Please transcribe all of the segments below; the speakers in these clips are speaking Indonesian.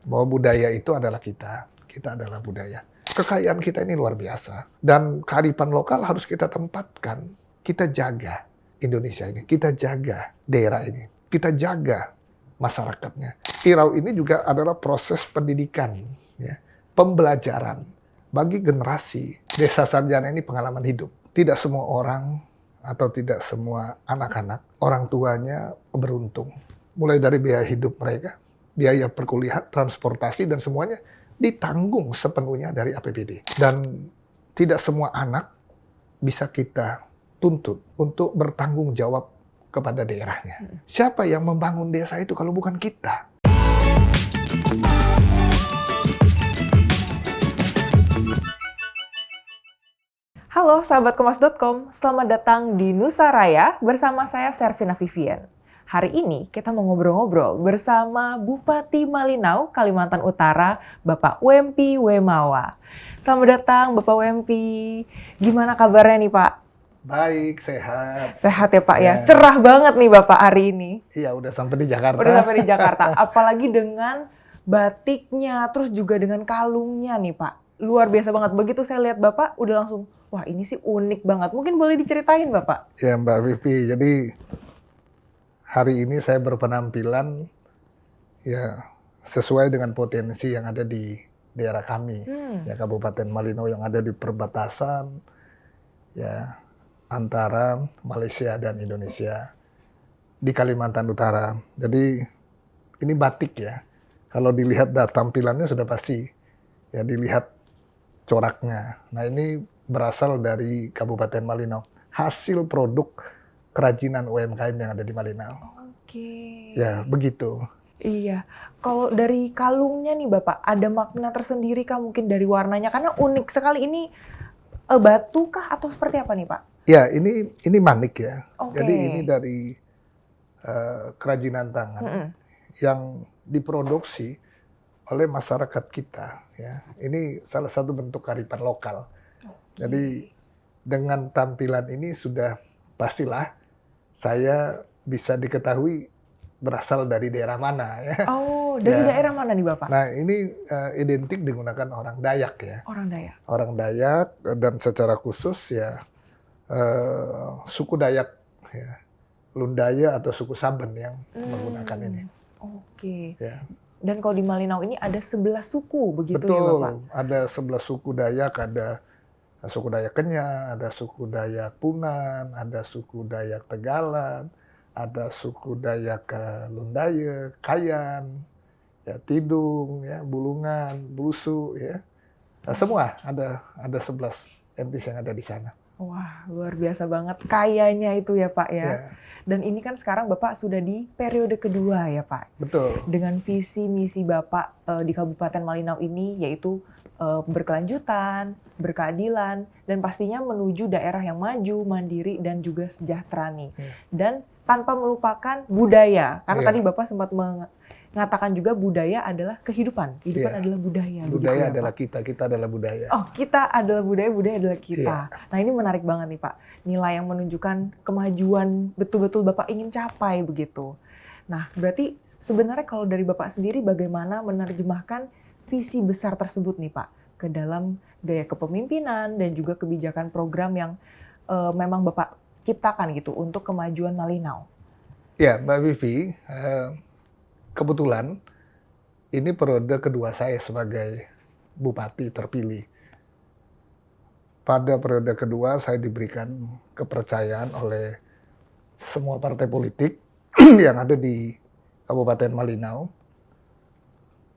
bahwa budaya itu adalah kita adalah budaya. Kekayaan kita ini luar biasa. Dan kearifan lokal harus kita tempatkan. Kita jaga Indonesia ini. Kita jaga daerah ini. Kita jaga masyarakatnya. Irau ini juga adalah proses pendidikan, ya, pembelajaran bagi generasi. Desa Sarjana ini pengalaman hidup. Tidak semua orang atau tidak semua anak-anak, orang tuanya beruntung. Mulai dari biaya hidup mereka, biaya perkuliahan, transportasi, dan semuanya ditanggung sepenuhnya dari APBD. Dan tidak semua anak bisa kita tuntut untuk bertanggung jawab kepada daerahnya. Siapa yang membangun desa itu kalau bukan kita? Halo sahabat Kompas.com, selamat datang di Nusa Raya bersama saya Servina Vivian. Hari ini kita mau ngobrol-ngobrol bersama Bupati Malinau, Kalimantan Utara, Bapak Wempi Wemawa. Selamat datang Bapak Wempi. Gimana kabarnya nih Pak? Baik, sehat. Sehat ya Pak ya. Cerah banget nih Bapak hari ini. Iya, udah sampai di Jakarta. Udah sampai di Jakarta. Apalagi dengan batiknya, terus juga dengan kalungnya nih Pak. Luar biasa banget. Begitu saya lihat Bapak, udah langsung, wah ini sih unik banget. Mungkin boleh diceritain Bapak? Ya Mbak Vivi, jadi hari ini saya berpenampilan ya sesuai dengan potensi yang ada di daerah kami, ya Kabupaten Malinau yang ada di perbatasan ya antara Malaysia dan Indonesia di Kalimantan Utara. Jadi ini batik ya. Kalau dilihat tampilannya sudah pasti ya dilihat coraknya. Nah ini berasal dari Kabupaten Malinau. Hasil produk kerajinan UMKM yang ada di Malinau. Oke. Ya, begitu. Iya. Kalau dari kalungnya nih Bapak, ada makna tersendiri kah mungkin dari warnanya? Karena unik sekali ini batu kah atau seperti apa nih Pak? Ya, ini manik ya. Oke. Jadi ini dari kerajinan tangan yang diproduksi oleh masyarakat kita. Ya, ini salah satu bentuk kearifan lokal. Jadi dengan tampilan ini sudah pastilah saya bisa diketahui berasal dari daerah mana ya. Oh, dari Ya. daerah mana nih Bapak? Nah ini identik digunakan orang Dayak ya. Orang Dayak. Orang Dayak dan secara khusus ya suku Dayak ya. Lundaya atau suku Saben yang menggunakan ini. Oke. Ya. Dan kalau di Malinau ini ada 11 suku begitu ya Betul, Bapak? ada 11 suku Dayak, ada suku Dayak Kenyah, ada suku Dayak Punan, ada suku Dayak Tegalan, ada suku Dayak Lundaya, Kayan, ya Tidung, ya Bulungan, Bulusu, ya. Nah, semua ada 11 etnis yang ada di sana. Wah, luar biasa banget kayanya itu ya Pak ya. Ya, Dan ini kan sekarang Bapak sudah di periode kedua ya Pak. betul. Dengan visi misi Bapak di Kabupaten Malinau ini yaitu berkelanjutan, berkeadilan, dan pastinya menuju daerah yang maju, mandiri, dan juga sejahtera nih. Dan tanpa melupakan budaya. Karena tadi Bapak sempat mengatakan juga budaya adalah kehidupan. Kehidupan adalah budaya. Budaya ya, adalah Pak? kita adalah budaya. Oh, kita adalah budaya, budaya adalah kita. Nah ini menarik banget nih Pak. Nilai yang menunjukkan kemajuan betul-betul Bapak ingin capai begitu. Nah berarti sebenarnya kalau dari Bapak sendiri bagaimana menerjemahkan visi besar tersebut nih Pak ke dalam gaya kepemimpinan dan juga kebijakan program yang memang Bapak ciptakan gitu untuk kemajuan Malinau? Ya Mbak Vivi, kebetulan ini periode kedua saya sebagai bupati terpilih. Pada periode kedua saya diberikan kepercayaan oleh semua partai politik yang ada di Kabupaten Malinau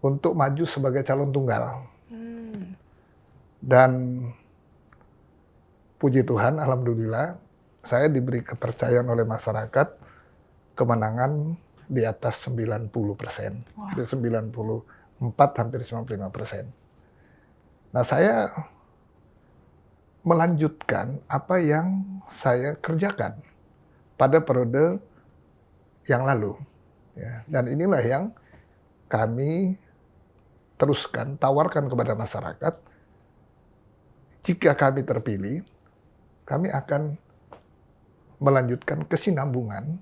untuk maju sebagai calon tunggal. Dan puji Tuhan, alhamdulillah, saya diberi kepercayaan oleh masyarakat kemenangan di atas 90%. Jadi 94 hampir 95%. Nah, saya melanjutkan apa yang saya kerjakan pada periode yang lalu. Ya, dan inilah yang kami teruskan, tawarkan kepada masyarakat. Jika kami terpilih, kami akan melanjutkan kesinambungan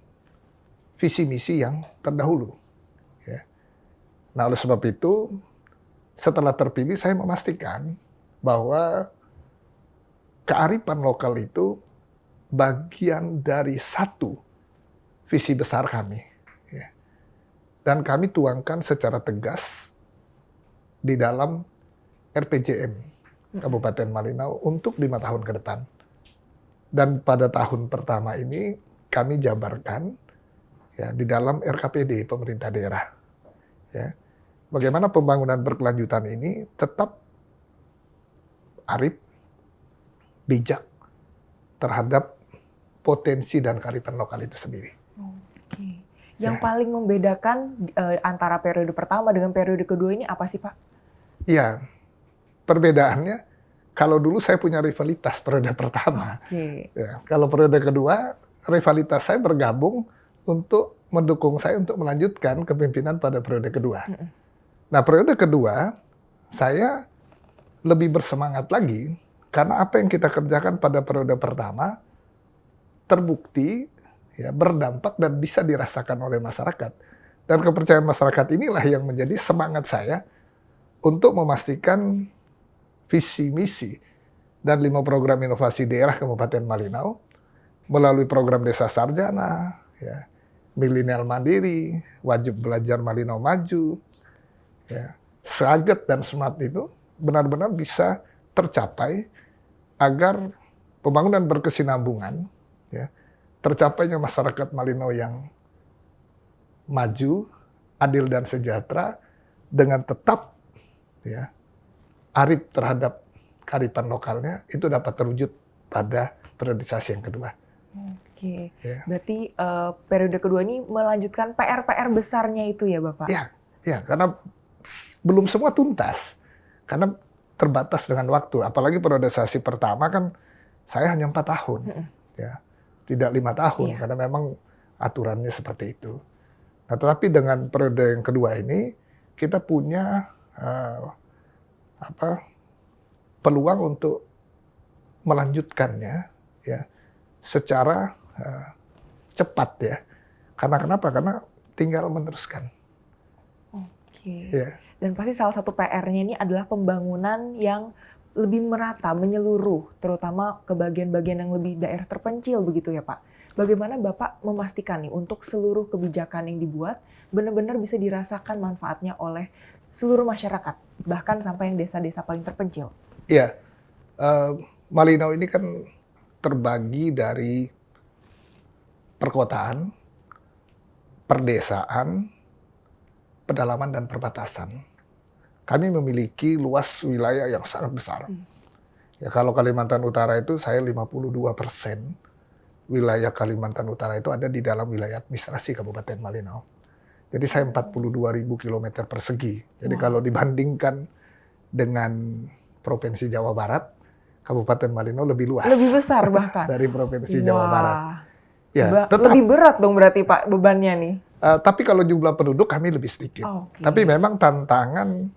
visi misi yang terdahulu. Ya. Nah, oleh sebab itu, setelah terpilih saya memastikan bahwa kearifan lokal itu bagian dari satu visi besar kami. Ya. Dan kami tuangkan secara tegas di dalam RPJM Kabupaten Malinau untuk 5 tahun ke depan. Dan pada tahun pertama ini kami jabarkan ya di dalam RKPD pemerintah daerah. Ya. Bagaimana pembangunan berkelanjutan ini tetap arif, bijak terhadap potensi dan kearifan lokal itu sendiri. Oke. Yang paling membedakan antara periode pertama dengan periode kedua ini apa sih Pak? Iya, perbedaannya kalau dulu saya punya rivalitas periode pertama. Ya, kalau periode kedua, rivalitas saya bergabung untuk mendukung saya untuk melanjutkan kepemimpinan pada periode kedua. Nah, periode kedua, saya lebih bersemangat lagi karena apa yang kita kerjakan pada periode pertama terbukti ya, berdampak dan bisa dirasakan oleh masyarakat. Dan kepercayaan masyarakat inilah yang menjadi semangat saya untuk memastikan visi misi dan 5 program inovasi daerah Kabupaten Malinau melalui program Desa Sarjana, ya, Milenial Mandiri, Wajib Belajar Malinau Maju, ya, Saget dan Smart itu benar-benar bisa tercapai agar pembangunan berkesinambungan, ya, tercapainya masyarakat Malinau yang maju, adil dan sejahtera dengan tetap ya arif terhadap kearifan lokalnya itu dapat terwujud pada periodisasi yang kedua. Oke, berarti periode kedua ini melanjutkan PR-PR besarnya itu ya Bapak? Ya, karena belum semua tuntas, karena terbatas dengan waktu. Apalagi periodisasi pertama kan saya hanya 4 tahun, ya, tidak 5 tahun, karena memang aturannya seperti itu. Nah, tetapi dengan periode yang kedua ini kita punya peluang untuk melanjutkannya ya secara cepat ya. Karena kenapa? Karena tinggal meneruskan. Oke. Ya. Dan pasti salah satu PR-nya ini adalah pembangunan yang lebih merata, menyeluruh, terutama ke bagian-bagian yang lebih daerah terpencil begitu ya Pak. Bagaimana Bapak memastikan nih untuk seluruh kebijakan yang dibuat benar-benar bisa dirasakan manfaatnya oleh seluruh masyarakat, bahkan sampai yang desa-desa paling terpencil? Iya, Malinau ini kan terbagi dari perkotaan, perdesaan, pedalaman, dan perbatasan. Kami memiliki luas wilayah yang sangat besar. Ya, kalau Kalimantan Utara itu saya 52% wilayah Kalimantan Utara itu ada di dalam wilayah administrasi Kabupaten Malinau. Jadi saya 42.000 km persegi. Jadi kalau dibandingkan dengan Provinsi Jawa Barat, Kabupaten Malinau lebih luas. Lebih besar bahkan. Dari Provinsi Jawa Barat. Ya, lebih berat dong berarti Pak bebannya nih. Tapi kalau jumlah penduduk kami lebih sedikit. Tapi memang tantangan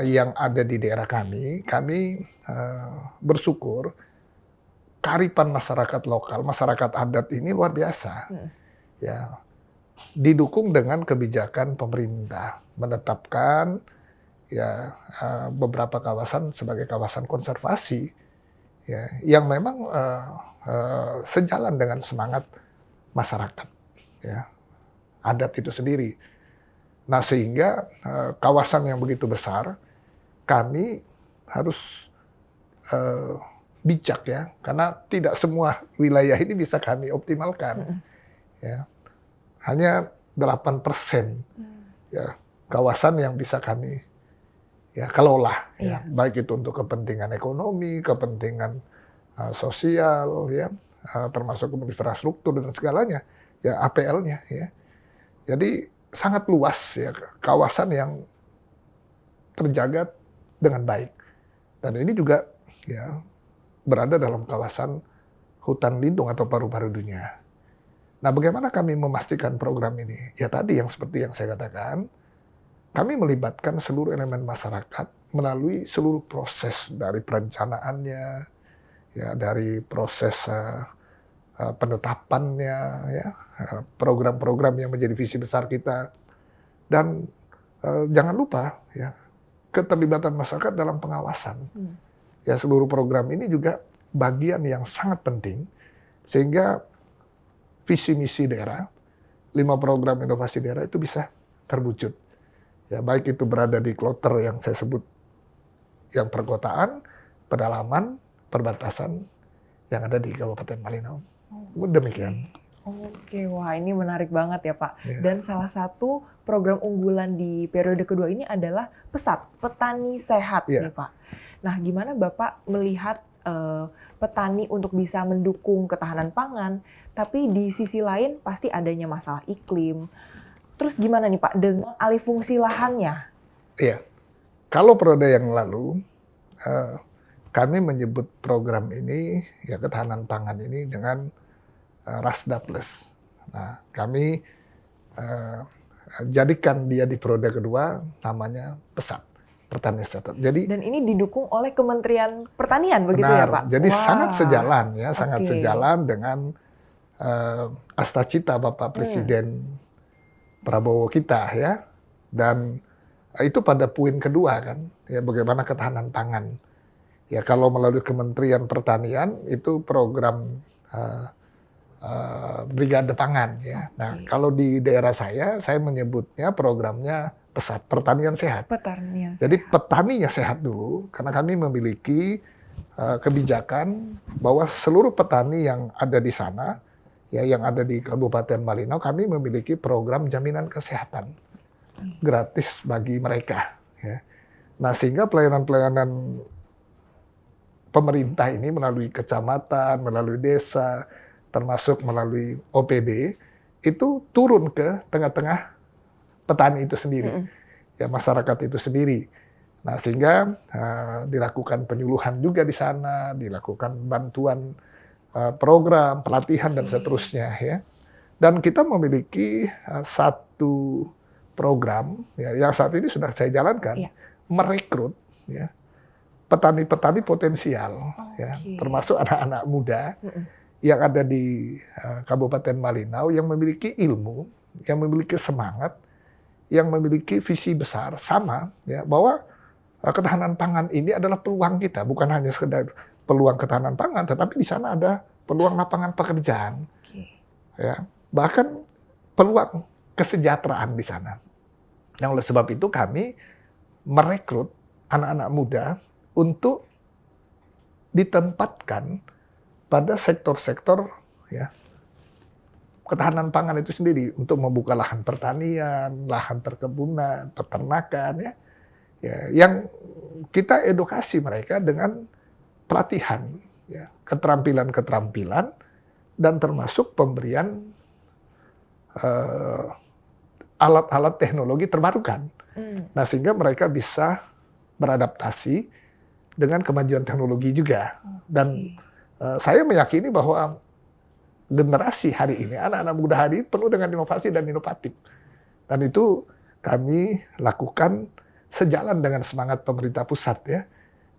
yang ada di daerah kami bersyukur kearifan masyarakat lokal, masyarakat adat ini luar biasa. Ya, didukung dengan kebijakan pemerintah menetapkan ya beberapa kawasan sebagai kawasan konservasi ya yang memang sejalan dengan semangat masyarakat ya adat itu sendiri. Nah, sehingga kawasan yang begitu besar kami harus bijak ya, karena tidak semua wilayah ini bisa kami optimalkan. Ya. Hanya 8% ya kawasan yang bisa kami ya kelola ya, baik itu untuk kepentingan ekonomi, kepentingan sosial ya, termasuk infrastruktur dan segalanya ya, APL-nya ya. Jadi sangat luas ya kawasan yang terjaga dengan baik. Dan ini juga ya berada dalam kawasan hutan lindung atau paru-paru dunia. Nah, bagaimana kami memastikan program ini? Ya tadi yang seperti yang saya katakan, kami melibatkan seluruh elemen masyarakat melalui seluruh proses dari perencanaannya, ya dari proses penetapannya, ya program-program yang menjadi visi besar kita, dan jangan lupa ya keterlibatan masyarakat dalam pengawasan. Ya seluruh program ini juga bagian yang sangat penting sehingga visi misi daerah, 5 program inovasi daerah itu bisa terwujud. Ya baik itu berada di kloter yang saya sebut yang perkotaan, pedalaman, perbatasan yang ada di Kabupaten Malinau. Demikian. Oke, wah ini menarik banget ya Pak. Ya. Dan salah satu program unggulan di periode kedua ini adalah PESAT, Petani Sehat Ya. nih Pak. Nah, gimana Bapak melihat petani untuk bisa mendukung ketahanan pangan, tapi di sisi lain pasti adanya masalah iklim. Terus gimana nih Pak dengan alih fungsi lahannya? Iya, kalau periode yang lalu kami menyebut program ini ya ketahanan pangan ini dengan Rasda Plus. Nah, kami jadikan dia di periode kedua namanya PESAT, Pertanian Sehat. Jadi Dan ini didukung oleh Kementerian Pertanian begitu benar, ya Pak? jadi Wah. sangat sejalan ya, sangat Oke. sejalan dengan astacita Bapak Presiden Prabowo kita ya. Dan itu pada poin kedua kan, ya bagaimana ketahanan pangan. Ya kalau melalui Kementerian Pertanian itu program Brigade Pangan ya. Nah, kalau di daerah saya menyebutnya programnya PESAT, Pertanian Sehat. Pertanian. Jadi petaninya sehat dulu, karena kami memiliki kebijakan bahwa seluruh petani yang ada di sana, ya yang ada di Kabupaten Malinau, kami memiliki program jaminan kesehatan gratis bagi mereka. Ya. Nah, sehingga pelayanan-pelayanan pemerintah ini melalui kecamatan, melalui desa, termasuk melalui OPD, itu turun ke tengah-tengah petani itu sendiri, ya masyarakat itu sendiri. Nah sehingga dilakukan penyuluhan juga di sana, dilakukan bantuan program, pelatihan dan seterusnya ya. Dan kita memiliki satu program ya, yang saat ini sudah saya jalankan, merekrut ya petani-petani potensial, ya, termasuk anak-anak muda yang ada di Kabupaten Malinau yang memiliki ilmu, yang memiliki semangat, yang memiliki visi besar sama ya bahwa ketahanan pangan ini adalah peluang kita, bukan hanya sekedar peluang ketahanan pangan, tetapi di sana ada peluang lapangan pekerjaan, ya bahkan peluang kesejahteraan di sana. Nah oleh sebab itu kami merekrut anak-anak muda untuk ditempatkan pada sektor-sektor ya ketahanan pangan itu sendiri untuk membuka lahan pertanian, lahan perkebunan, peternakan ya yang kita edukasi mereka dengan pelatihan ya, keterampilan-keterampilan dan termasuk pemberian alat-alat teknologi terbarukan. Nah, sehingga mereka bisa beradaptasi dengan kemajuan teknologi juga. Dan saya meyakini bahwa generasi hari ini, anak-anak muda hari ini penuh dengan inovasi dan inovatif. Dan itu kami lakukan sejalan dengan semangat pemerintah pusat ya.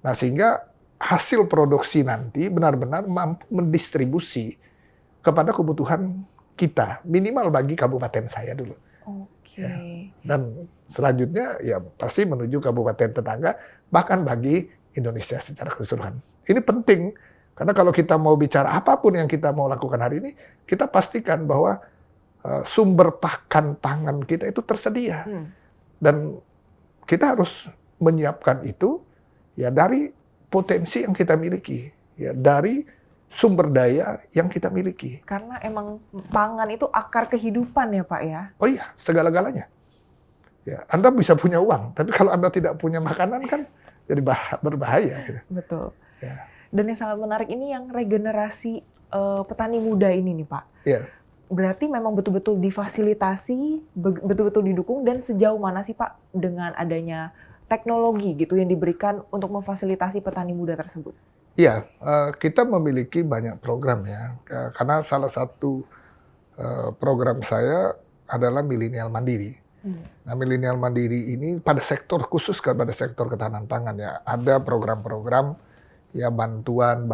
Nah, sehingga hasil produksi nanti benar-benar mampu mendistribusi kepada kebutuhan kita, minimal bagi kabupaten saya dulu. Oke. Ya. Dan selanjutnya ya pasti menuju kabupaten tetangga, bahkan bagi Indonesia secara keseluruhan. Ini penting, karena kalau kita mau bicara apapun yang kita mau lakukan hari ini, kita pastikan bahwa sumber pakan pangan kita itu tersedia. Dan kita harus menyiapkan itu ya dari potensi yang kita miliki, ya dari sumber daya yang kita miliki. Karena emang pangan itu akar kehidupan ya Pak ya? Oh iya, segala-galanya. Ya, Anda bisa punya uang, tapi kalau Anda tidak punya makanan kan jadi berbahaya. Gitu. Betul. Ya. Dan yang sangat menarik ini yang regenerasi petani muda ini nih Pak. Ya. Berarti memang betul-betul difasilitasi, betul-betul didukung, dan sejauh mana sih Pak dengan adanya teknologi gitu yang diberikan untuk memfasilitasi petani muda tersebut? Iya, kita memiliki banyak program ya, karena salah satu program saya adalah Milenial Mandiri. Nah, Milenial Mandiri ini pada sektor khusus pada sektor ketahanan pangan ya, ada program-program ya bantuan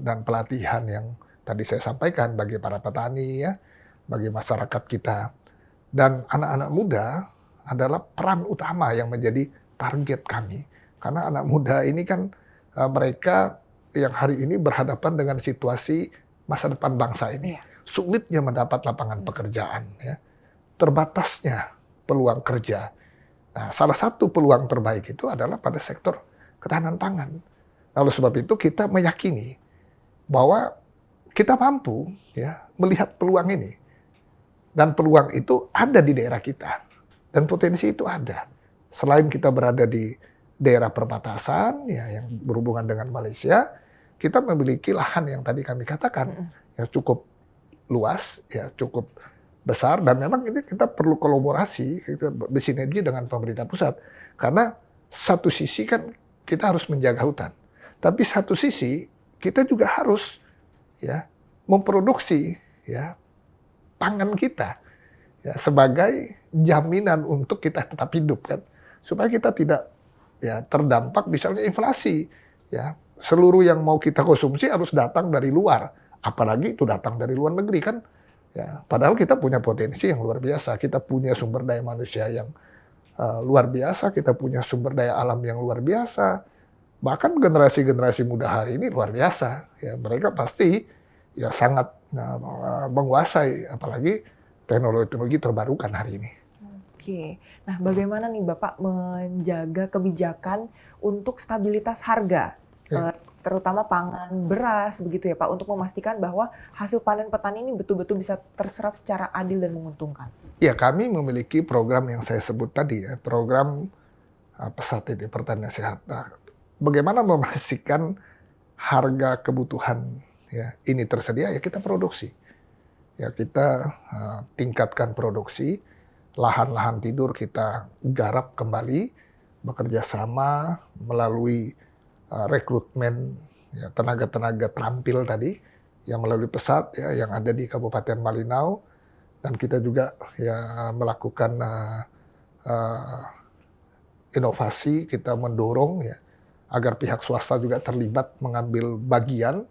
dan pelatihan yang tadi saya sampaikan bagi para petani ya, bagi masyarakat kita. Dan anak-anak muda adalah peran utama yang menjadi target kami. Karena anak muda ini kan mereka yang hari ini berhadapan dengan situasi masa depan bangsa ini. Iya. Sulitnya mendapat lapangan pekerjaan, ya. Terbatasnya peluang kerja. Nah, salah satu peluang terbaik itu adalah pada sektor ketahanan pangan. Lalu sebab itu kita meyakini bahwa kita mampu, ya, melihat peluang ini. Dan peluang itu ada di daerah kita. Dan potensi itu ada. Selain kita berada di daerah perbatasan, ya, yang berhubungan dengan Malaysia, kita memiliki lahan yang tadi kami katakan yang cukup luas, ya, cukup besar, dan memang ini kita perlu kolaborasi, kita bersinergi dengan pemerintah pusat. Karena satu sisi kan kita harus menjaga hutan, tapi satu sisi kita juga harus, ya, memproduksi, ya, pangan kita, ya, sebagai jaminan untuk kita tetap hidup, kan, supaya kita tidak, ya, terdampak misalnya inflasi, ya. Seluruh yang mau kita konsumsi harus datang dari luar, apalagi itu datang dari luar negeri, kan, ya. Padahal kita punya potensi yang luar biasa, kita punya sumber daya manusia yang luar biasa, kita punya sumber daya alam yang luar biasa, bahkan generasi-generasi muda hari ini luar biasa, ya, mereka pasti, ya, sangat menguasai apalagi teknologi terbarukan hari ini. Oke, nah bagaimana nih Bapak menjaga kebijakan untuk stabilitas harga, terutama pangan beras begitu ya Pak, untuk memastikan bahwa hasil panen petani ini betul-betul bisa terserap secara adil dan menguntungkan? Ya, kami memiliki program yang saya sebut tadi, ya, program PESAT ini, Pertanian Sehat. Nah, bagaimana memastikan harga kebutuhan, ya, ini tersedia, ya kita produksi. Ya, kita tingkatkan produksi, lahan-lahan tidur kita garap kembali, bekerja sama melalui rekrutmen, ya, tenaga-tenaga terampil tadi yang melalui PESAT, ya, yang ada di Kabupaten Malinau, dan kita juga, ya, melakukan inovasi, kita mendorong, ya, agar pihak swasta juga terlibat mengambil bagian,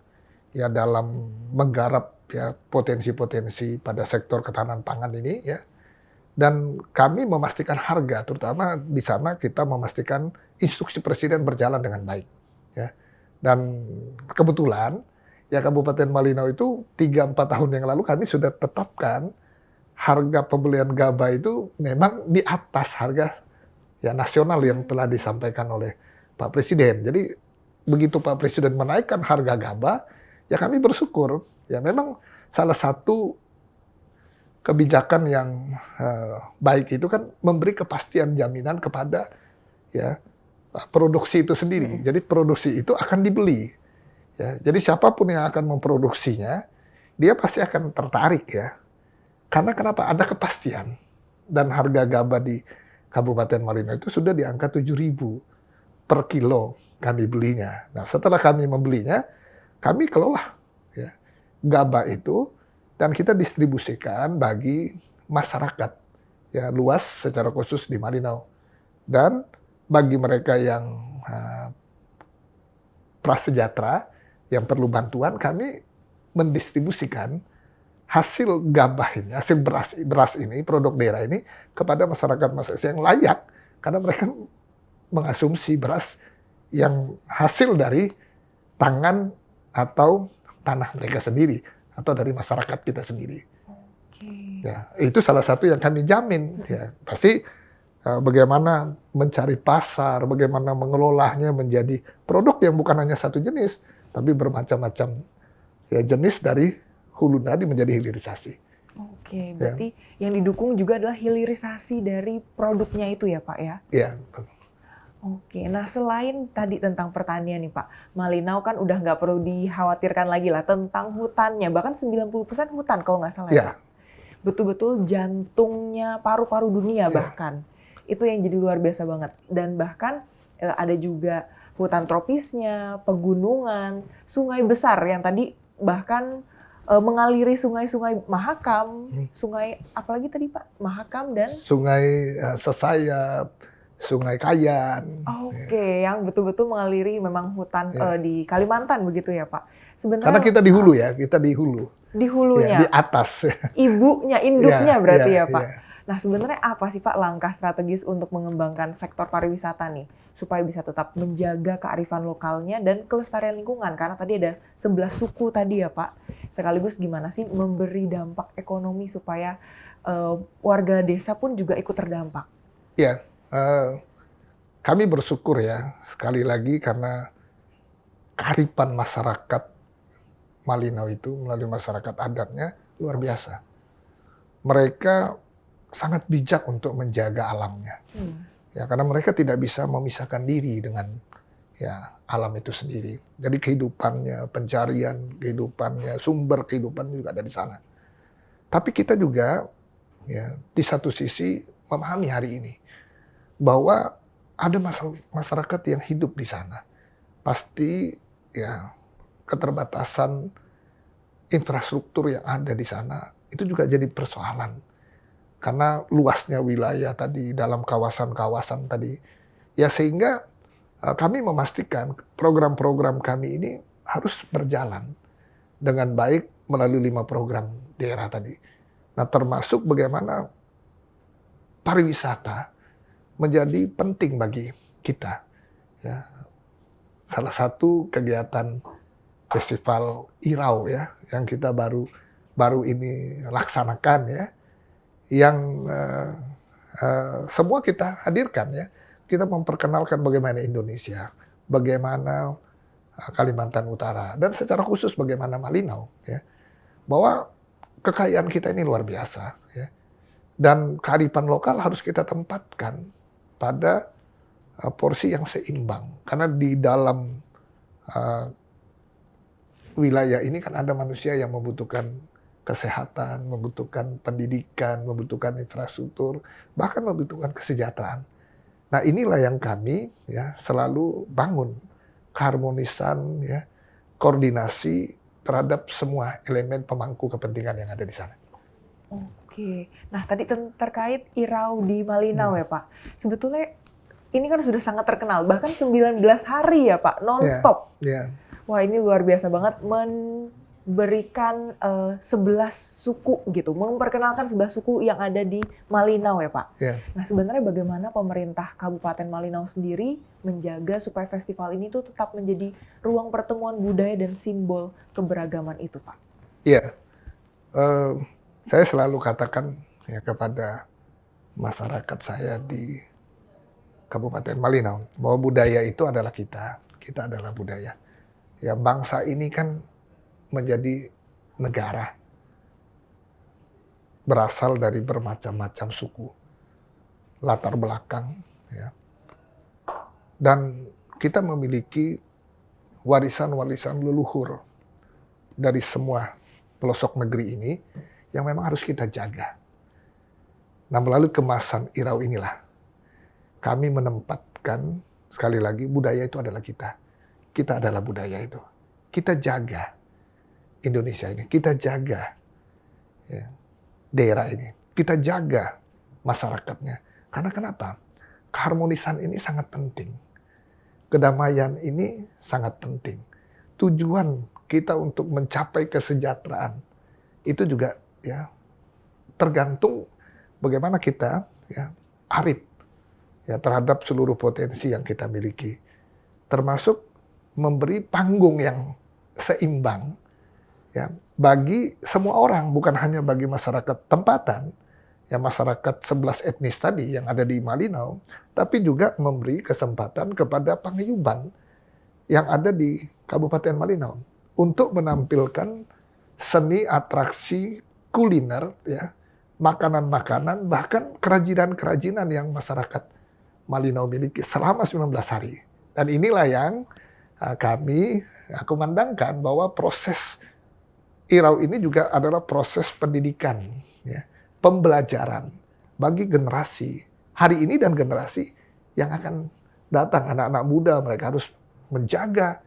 ya, dalam menggarap, ya, potensi-potensi pada sektor ketahanan pangan ini, ya. Dan kami memastikan harga, terutama di sana kita memastikan instruksi Presiden berjalan dengan baik, ya. Dan kebetulan, ya, Kabupaten Malinau itu 3-4 tahun yang lalu kami sudah tetapkan harga pembelian gabah itu memang di atas harga, ya, nasional yang telah disampaikan oleh Pak Presiden. Jadi begitu Pak Presiden menaikkan harga gabah, ya kami bersyukur. Ya, memang salah satu kebijakan yang baik itu kan memberi kepastian jaminan kepada, ya, produksi itu sendiri. Jadi produksi itu akan dibeli. Ya, jadi siapapun yang akan memproduksinya, dia pasti akan tertarik, ya. Karena kenapa? Ada kepastian. Dan harga gabah di Kabupaten Malinau itu sudah di angka 7.000 per kilo kami belinya. Nah, setelah kami membelinya, kami kelola, ya, gabah itu dan kita distribusikan bagi masyarakat, ya, luas secara khusus di Malinau. Dan bagi mereka yang prasejahtera, yang perlu bantuan, kami mendistribusikan hasil gabah ini, hasil beras ini, produk daerah ini kepada masyarakat yang layak, karena mereka mengasumsi beras yang hasil dari tangan atau tanah mereka sendiri atau dari masyarakat kita sendiri. Oke. Ya, itu salah satu yang kami jamin. Ya, pasti bagaimana mencari pasar, bagaimana mengelolanya menjadi produk yang bukan hanya satu jenis, tapi bermacam-macam, ya, jenis dari hulu tadi menjadi hilirisasi. Oke, berarti yang didukung juga adalah hilirisasi dari produknya itu ya Pak, ya? Iya. Oke, nah selain tadi tentang pertanian nih Pak, Malinau kan udah nggak perlu dikhawatirkan lagi lah tentang hutannya, bahkan 90% hutan kalau nggak salah, ya Pak. Betul-betul jantungnya paru-paru dunia bahkan. Itu yang jadi luar biasa banget. Dan bahkan ada juga hutan tropisnya, pegunungan, sungai besar yang tadi bahkan mengaliri sungai-sungai Mahakam, sungai apalagi tadi Pak? Mahakam dan? Sungai Sesayap, Sungai Kayan. Oke, yang betul-betul mengaliri memang hutan di Kalimantan begitu ya Pak? Sebenarnya, karena kita di hulu, ya, kita di hulu. Di hulunya? Ya, di atas. Ibunya, induknya berarti, ya Pak? Nah, sebenarnya apa sih Pak langkah strategis untuk mengembangkan sektor pariwisata nih? Supaya bisa tetap menjaga kearifan lokalnya dan kelestarian lingkungan. Karena tadi ada 11 suku tadi ya Pak. Sekaligus gimana sih memberi dampak ekonomi supaya warga desa pun juga ikut terdampak? Ya, kami bersyukur ya sekali lagi karena kearifan masyarakat Malinau itu melalui masyarakat adatnya luar biasa. Mereka sangat bijak untuk menjaga alamnya. Ya, karena mereka tidak bisa memisahkan diri dengan ya alam itu sendiri. Jadi kehidupannya, pencarian kehidupannya, sumber kehidupan juga ada di sana. Tapi kita juga ya di satu sisi memahami hari ini bahwa ada masyarakat yang hidup di sana. Pasti ya keterbatasan infrastruktur yang ada di sana itu juga jadi persoalan. Karena luasnya wilayah tadi dalam kawasan-kawasan tadi. Ya sehingga kami memastikan program-program kami ini harus berjalan dengan baik melalui 5 program daerah tadi. Nah termasuk bagaimana pariwisata menjadi penting bagi kita. Ya. Salah satu kegiatan festival Irau ya yang kita baru ini laksanakan ya. Yang semua kita hadirkan ya. Kita memperkenalkan bagaimana Indonesia, bagaimana Kalimantan Utara, dan secara khusus bagaimana Malinau. Ya. Bahwa kekayaan kita ini luar biasa. Ya. Dan kearifan lokal harus kita tempatkan pada porsi yang seimbang. Karena di dalam wilayah ini kan ada manusia yang membutuhkan kesehatan, membutuhkan pendidikan, membutuhkan infrastruktur, bahkan membutuhkan kesejahteraan. Nah inilah yang kami ya selalu bangun keharmonisan, ya, koordinasi terhadap semua elemen pemangku kepentingan yang ada di sana. Oke, nah tadi terkait Irau di Malinau ya Pak, sebetulnya ini kan sudah sangat terkenal, bahkan 19 hari ya Pak, non-stop. Yeah. Wah ini luar biasa banget memberikan 11 suku gitu, memperkenalkan 11 suku yang ada di Malinau ya Pak. Yeah. Nah sebenarnya bagaimana pemerintah Kabupaten Malinau sendiri menjaga supaya festival ini tuh tetap menjadi ruang pertemuan budaya dan simbol keberagaman itu Pak? Iya, saya selalu katakan ya kepada masyarakat saya di Kabupaten Malinau bahwa budaya itu adalah kita adalah budaya. Ya bangsa ini kan menjadi negara berasal dari bermacam-macam suku, latar belakang, ya. Dan kita memiliki warisan-warisan leluhur dari semua pelosok negeri ini yang memang harus kita jaga. Nah melalui kemasan Irau inilah kami menempatkan sekali lagi budaya itu adalah kita. Kita adalah budaya itu. Kita jaga Indonesia ini, kita jaga ya, daerah ini, kita jaga masyarakatnya. Karena kenapa? Keharmonisan ini sangat penting. Kedamaian ini sangat penting. Tujuan kita untuk mencapai kesejahteraan itu juga ya tergantung bagaimana kita ya arif ya terhadap seluruh potensi yang kita miliki. Termasuk memberi panggung yang seimbang ya bagi semua orang, bukan hanya bagi masyarakat tempatan, ya masyarakat 11 etnis tadi yang ada di Malinau, tapi juga memberi kesempatan kepada paguyuban yang ada di Kabupaten Malinau untuk menampilkan seni, atraksi, kuliner, ya, makanan-makanan, bahkan kerajinan-kerajinan yang masyarakat Malinau miliki selama 19 hari. Dan inilah yang kami kumandangkan bahwa proses Irau ini juga adalah proses pendidikan, ya, pembelajaran bagi generasi hari ini dan generasi yang akan datang. Anak-anak muda mereka harus menjaga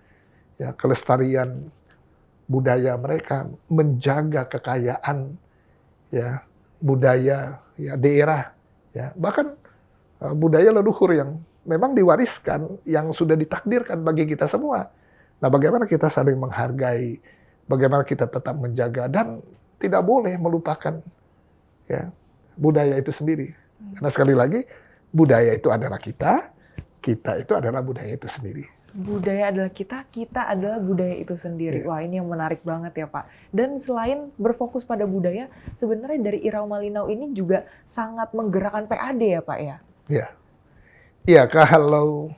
ya, kelestarian budaya mereka, menjaga kekayaan ya, budaya ya, daerah, ya, bahkan budaya leluhur yang memang diwariskan, yang sudah ditakdirkan bagi kita semua. Nah, bagaimana kita saling menghargai, bagaimana kita tetap menjaga dan tidak boleh melupakan ya budaya itu sendiri. Karena sekali lagi, budaya itu adalah kita itu adalah budaya itu sendiri. Budaya adalah kita adalah budaya itu sendiri. Wah, ini yang menarik banget ya Pak. Dan selain berfokus pada budaya, sebenarnya dari Irau Malinau ini juga sangat menggerakkan PAD ya Pak ya? Iya. Iya, kalau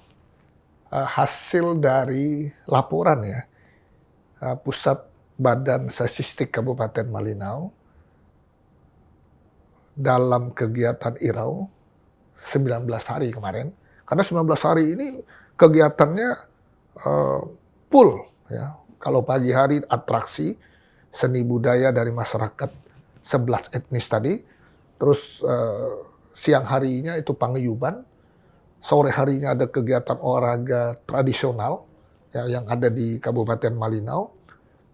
hasil dari laporan ya, Pusat Badan Statistik Kabupaten Malinau, dalam kegiatan Irau 19 hari kemarin, karena 19 hari ini kegiatannya full ya. Kalau pagi hari atraksi seni budaya dari masyarakat 11 etnis tadi, terus siang harinya itu paguyuban, sore harinya ada kegiatan olahraga tradisional ya, yang ada di Kabupaten Malinau,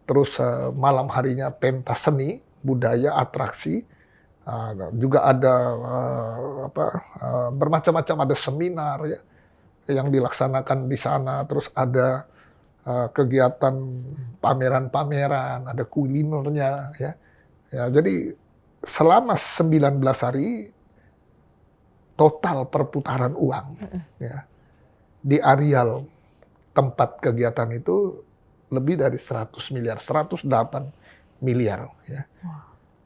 terus malam harinya pentas seni budaya atraksi. Juga ada bermacam-macam, ada seminar ya yang dilaksanakan di sana, terus ada kegiatan pameran-pameran, ada kulinernya ya. Ya, jadi selama 19 hari total perputaran uang ya di areal tempat kegiatan itu lebih dari 100 miliar, 108 miliar ya.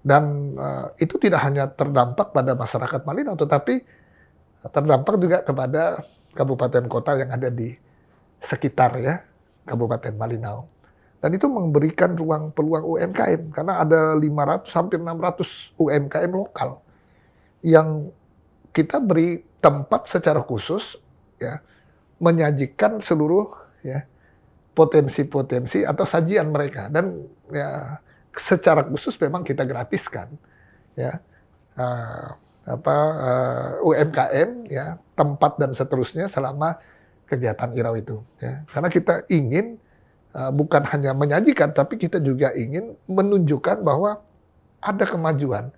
Dan itu tidak hanya terdampak pada masyarakat Malinau, tetapi terdampak juga kepada kabupaten kota yang ada di sekitar ya Kabupaten Malinau. Dan itu memberikan ruang peluang UMKM, karena ada 500 hampir 600 UMKM lokal yang kita beri tempat secara khusus ya, menyajikan seluruh ya potensi-potensi atau sajian mereka, dan ya secara khusus memang kita gratiskan ya UMKM ya, tempat dan seterusnya selama kegiatan Irau itu ya. Karena kita ingin bukan hanya menyajikan, tapi kita juga ingin menunjukkan bahwa ada kemajuan,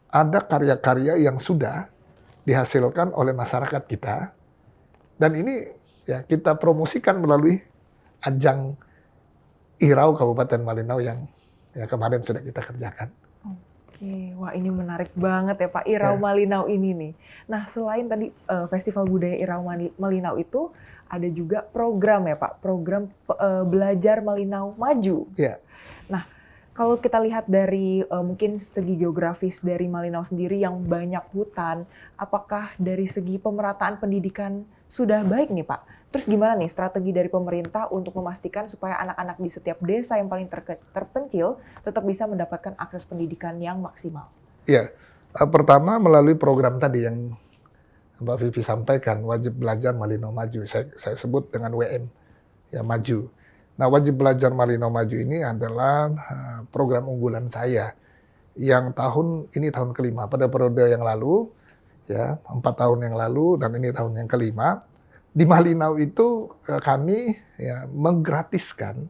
ada karya-karya yang sudah dihasilkan oleh masyarakat kita, dan ini ya kita promosikan melalui ajang Irau Kabupaten Malinau yang ya kemarin sudah kita kerjakan. Oke, wah ini menarik banget ya Pak, Irau Malinau ini nih. Nah, selain tadi Festival Budaya Irau Malinau itu ada juga program ya Pak, program Belajar Malinau Maju. Ya. Nah, kalau kita lihat dari mungkin segi geografis dari Malinau sendiri yang banyak hutan, apakah dari segi pemerataan pendidikan sudah baik nih Pak? Terus gimana nih strategi dari pemerintah untuk memastikan supaya anak-anak di setiap desa yang paling terpencil tetap bisa mendapatkan akses pendidikan yang maksimal? Iya, pertama melalui program tadi yang Mbak Vivi sampaikan, Wajib Belajar Malinau Maju, saya sebut dengan WM, ya Maju. Nah, Wajib Belajar Malinau Maju ini adalah program unggulan saya yang tahun kelima. Pada periode yang lalu, ya 4 tahun yang lalu, dan ini tahun yang kelima, di Malinau itu kami ya menggratiskan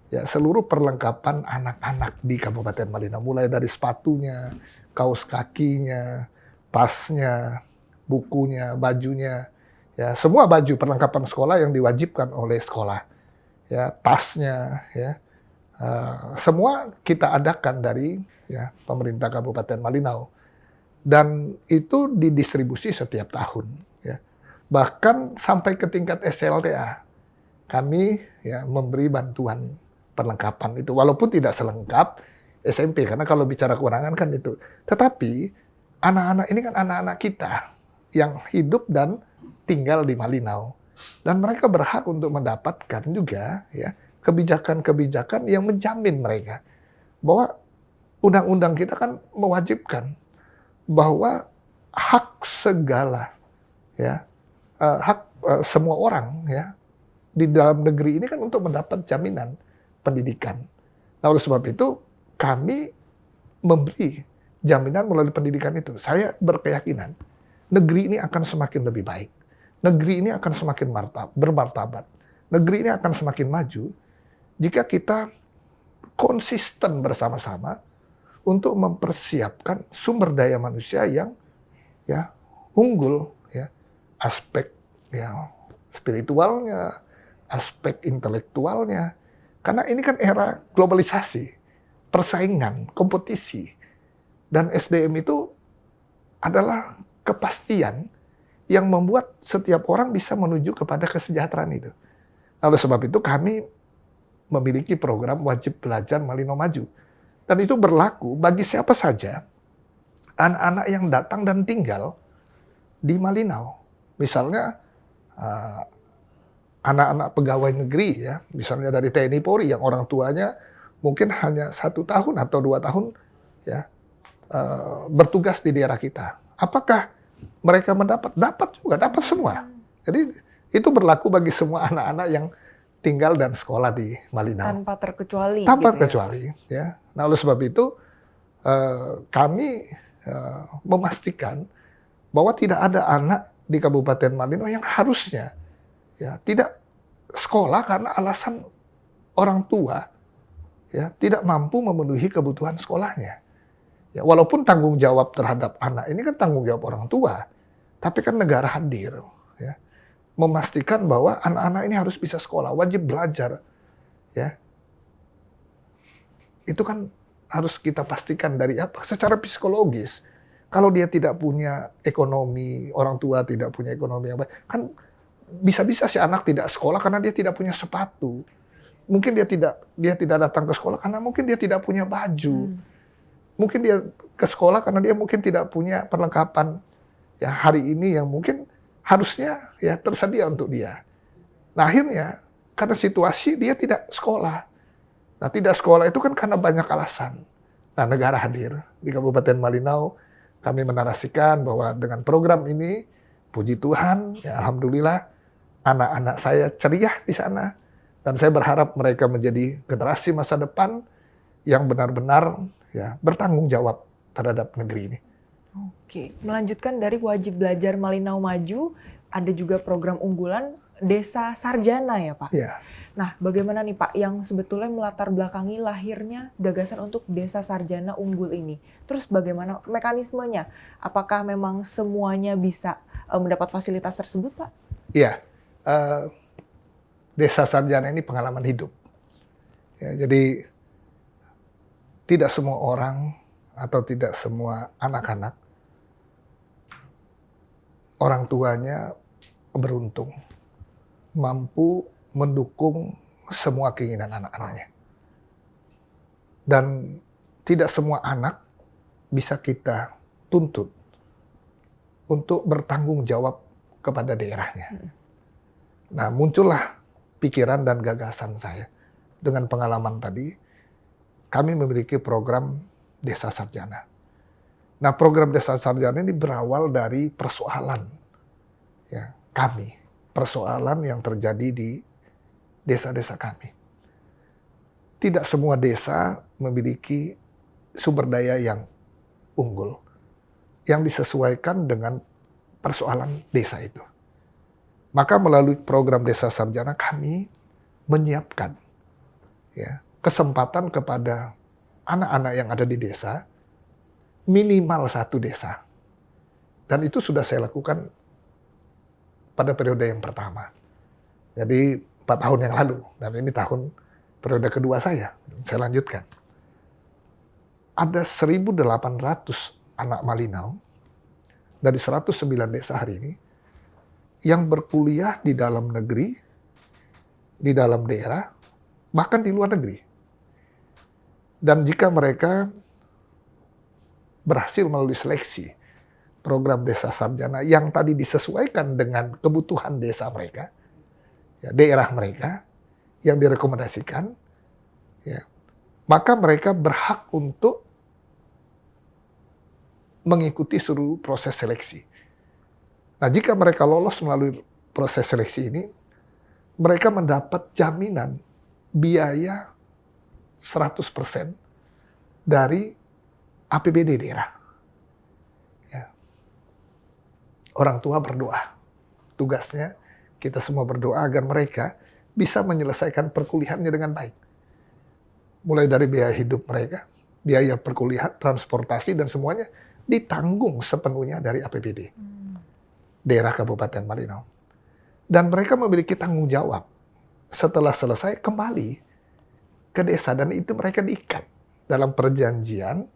ya seluruh perlengkapan anak-anak di Kabupaten Malinau, mulai dari sepatunya, kaos kakinya, tasnya, bukunya, bajunya, ya semua baju perlengkapan sekolah yang diwajibkan oleh sekolah, ya tasnya, ya semua kita adakan dari ya pemerintah Kabupaten Malinau, dan itu didistribusi setiap tahun. Ya. Bahkan sampai ke tingkat SLTA, kami ya memberi bantuan perlengkapan itu, walaupun tidak selengkap SMP, karena kalau bicara kekurangan kan itu. Tetapi anak-anak ini kan anak-anak kita yang hidup dan tinggal di Malinau, dan mereka berhak untuk mendapatkan juga ya kebijakan-kebijakan yang menjamin mereka bahwa undang-undang kita kan mewajibkan bahwa hak segala ya semua orang ya di dalam negeri ini kan untuk mendapat jaminan pendidikan. Nah, oleh sebab itu kami memberi jaminan melalui pendidikan itu. Saya berkeyakinan negeri ini akan semakin lebih baik. Negeri ini akan semakin bermartabat. Negeri ini akan semakin maju jika kita konsisten bersama-sama untuk mempersiapkan sumber daya manusia yang ya unggul, ya aspek ya spiritualnya, aspek intelektualnya. Karena ini kan era globalisasi, persaingan, kompetisi, dan SDM itu adalah kepastian yang membuat setiap orang bisa menuju kepada kesejahteraan itu. Oleh sebab itu kami memiliki program wajib belajar Malino Maju. Dan itu berlaku bagi siapa saja anak-anak yang datang dan tinggal di Malinau. Misalnya anak-anak pegawai negeri ya, misalnya dari TNI Polri yang orang tuanya mungkin hanya 1 tahun atau 2 tahun ya bertugas di daerah kita. Apakah mereka mendapat? Dapat juga, dapat semua. Jadi itu berlaku bagi semua anak-anak yang tinggal dan sekolah di Malinau. Tanpa terkecuali. Tanpa gitu terkecuali. Ya. Nah oleh sebab itu kami memastikan bahwa tidak ada anak di Kabupaten Malinau yang harusnya ya tidak sekolah karena alasan orang tua ya tidak mampu memenuhi kebutuhan sekolahnya. Ya, walaupun tanggung jawab terhadap anak ini kan tanggung jawab orang tua, tapi kan negara hadir ya, memastikan bahwa anak-anak ini harus bisa sekolah, wajib belajar ya. Itu kan harus kita pastikan dari apa? Secara psikologis. Kalau dia tidak punya ekonomi, orang tua tidak punya ekonomi yang baik, kan bisa-bisa si anak tidak sekolah karena dia tidak punya sepatu. Mungkin dia tidak datang ke sekolah karena mungkin dia tidak punya baju. Mungkin dia ke sekolah karena dia mungkin tidak punya perlengkapan ya hari ini yang mungkin harusnya ya tersedia untuk dia. Nah akhirnya karena situasi dia tidak sekolah. Nah tidak sekolah itu kan karena banyak alasan. Nah negara hadir di Kabupaten Malinau. Kami menarasikan bahwa dengan program ini, puji Tuhan, ya alhamdulillah, anak-anak saya ceria di sana. Dan saya berharap mereka menjadi generasi masa depan yang benar-benar ya bertanggung jawab terhadap negeri ini. Oke, melanjutkan dari wajib belajar Malinau Maju, ada juga program unggulan Desa Sarjana ya Pak? Ya. Nah, bagaimana nih Pak yang sebetulnya melatar belakangi lahirnya gagasan untuk Desa Sarjana Unggul ini? Terus bagaimana mekanismenya? Apakah memang semuanya bisa mendapat fasilitas tersebut Pak? Iya, Desa Sarjana ini pengalaman hidup. Ya, jadi tidak semua orang atau tidak semua anak-anak orang tuanya beruntung mampu mendukung semua keinginan anak-anaknya. Dan tidak semua anak bisa kita tuntut untuk bertanggung jawab kepada daerahnya. Nah, muncullah pikiran dan gagasan saya. Dengan pengalaman tadi, kami memiliki program Desa Sarjana. Nah, program Desa Sarjana ini berawal dari persoalan ya, kami. Persoalan yang terjadi di desa-desa kami. Tidak semua desa memiliki sumber daya yang unggul, yang disesuaikan dengan persoalan desa itu. Maka melalui program Desa Sarjana kami menyiapkan ya, kesempatan kepada anak-anak yang ada di desa, minimal 1 desa. Dan itu sudah saya lakukan pada periode yang pertama. Jadi 4 tahun yang lalu, dan ini tahun periode kedua saya lanjutkan. Ada 1.800 anak Malinau dari 109 desa hari ini yang berkuliah di dalam negeri, di dalam daerah, bahkan di luar negeri. Dan jika mereka berhasil melalui seleksi program Desa Sarjana yang tadi disesuaikan dengan kebutuhan desa mereka, ya, daerah mereka yang direkomendasikan, ya, maka mereka berhak untuk mengikuti seluruh proses seleksi. Nah, jika mereka lolos melalui proses seleksi ini, mereka mendapat jaminan biaya 100% dari APBD daerah. Ya. Orang tua berdoa. Tugasnya kita semua berdoa agar mereka bisa menyelesaikan perkuliahannya dengan baik. Mulai dari biaya hidup mereka, biaya perkuliahan, transportasi, dan semuanya ditanggung sepenuhnya dari APBD. Daerah Kabupaten Malinau. Dan mereka memiliki tanggung jawab setelah selesai kembali ke desa, dan itu mereka diikat dalam perjanjian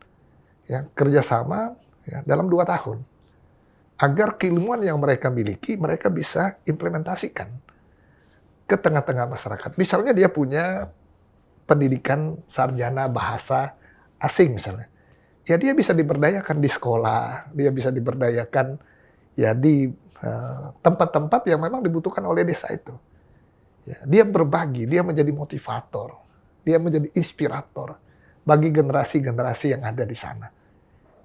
ya, kerjasama ya, dalam 2 tahun. agar keilmuan yang mereka miliki mereka bisa implementasikan ke tengah-tengah masyarakat. Misalnya dia punya pendidikan sarjana bahasa asing misalnya. Ya dia bisa diberdayakan di sekolah, dia bisa diberdayakan ya di tempat-tempat yang memang dibutuhkan oleh desa itu. Ya, dia berbagi, dia menjadi motivator, dia menjadi inspirator bagi generasi-generasi yang ada di sana.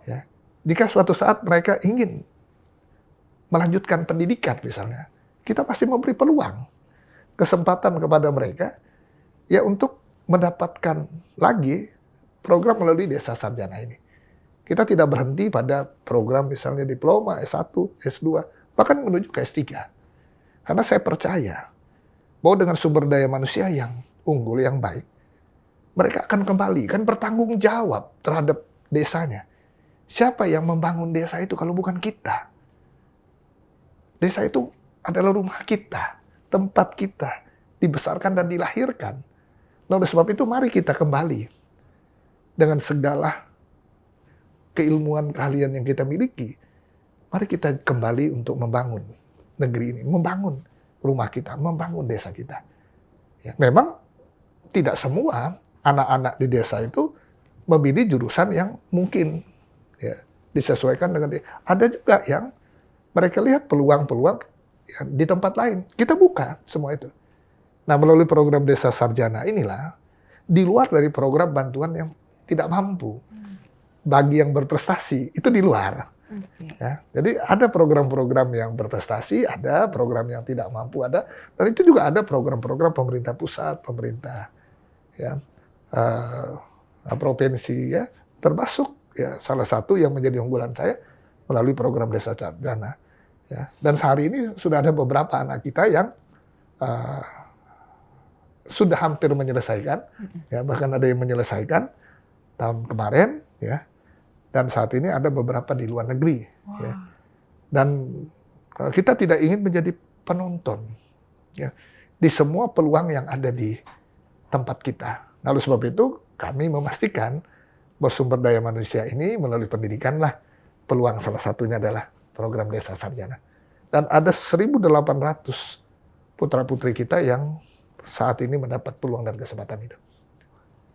Ya. Jika suatu saat mereka ingin melanjutkan pendidikan misalnya, kita pasti memberi peluang, kesempatan kepada mereka ya untuk mendapatkan lagi program melalui desa sarjana ini. Kita tidak berhenti pada program misalnya diploma, S1, S2, bahkan menuju ke S3. Karena saya percaya bahwa dengan sumber daya manusia yang unggul, yang baik, mereka akan kembali, kan bertanggung jawab terhadap desanya. Siapa yang membangun desa itu kalau bukan kita? Desa itu adalah rumah kita, tempat kita, dibesarkan dan dilahirkan. Nah, oleh sebab itu mari kita kembali dengan segala keilmuan, keahlian yang kita miliki. Mari kita kembali untuk membangun negeri ini, membangun rumah kita, membangun desa kita. Ya, memang tidak semua anak-anak di desa itu memilih jurusan yang mungkin ya, disesuaikan dengan dia. Ada juga yang mereka lihat peluang-peluang ya, di tempat lain. Kita buka semua itu. Nah, melalui program Desa Sarjana inilah, di luar dari program bantuan yang tidak mampu, bagi yang berprestasi, itu di luar. Ya, jadi ada program-program yang berprestasi, ada program yang tidak mampu, ada, dan itu juga ada program-program pemerintah pusat, pemerintah ya, provinsi ya, termasuk ya salah satu yang menjadi unggulan saya melalui program Desa Sarjana. Ya, dan sehari ini sudah ada beberapa anak kita yang sudah hampir menyelesaikan, ya bahkan ada yang menyelesaikan tahun kemarin, ya. Dan saat ini ada beberapa di luar negeri. Wow. Ya. Dan kita tidak ingin menjadi penonton ya, di semua peluang yang ada di tempat kita. Lalu sebab itu kami memastikan bahwa sumber daya manusia ini melalui pendidikan lah peluang salah satunya adalah program Desa Sarjana. Dan ada 1.800 putra-putri kita yang saat ini mendapat peluang dan kesempatan itu.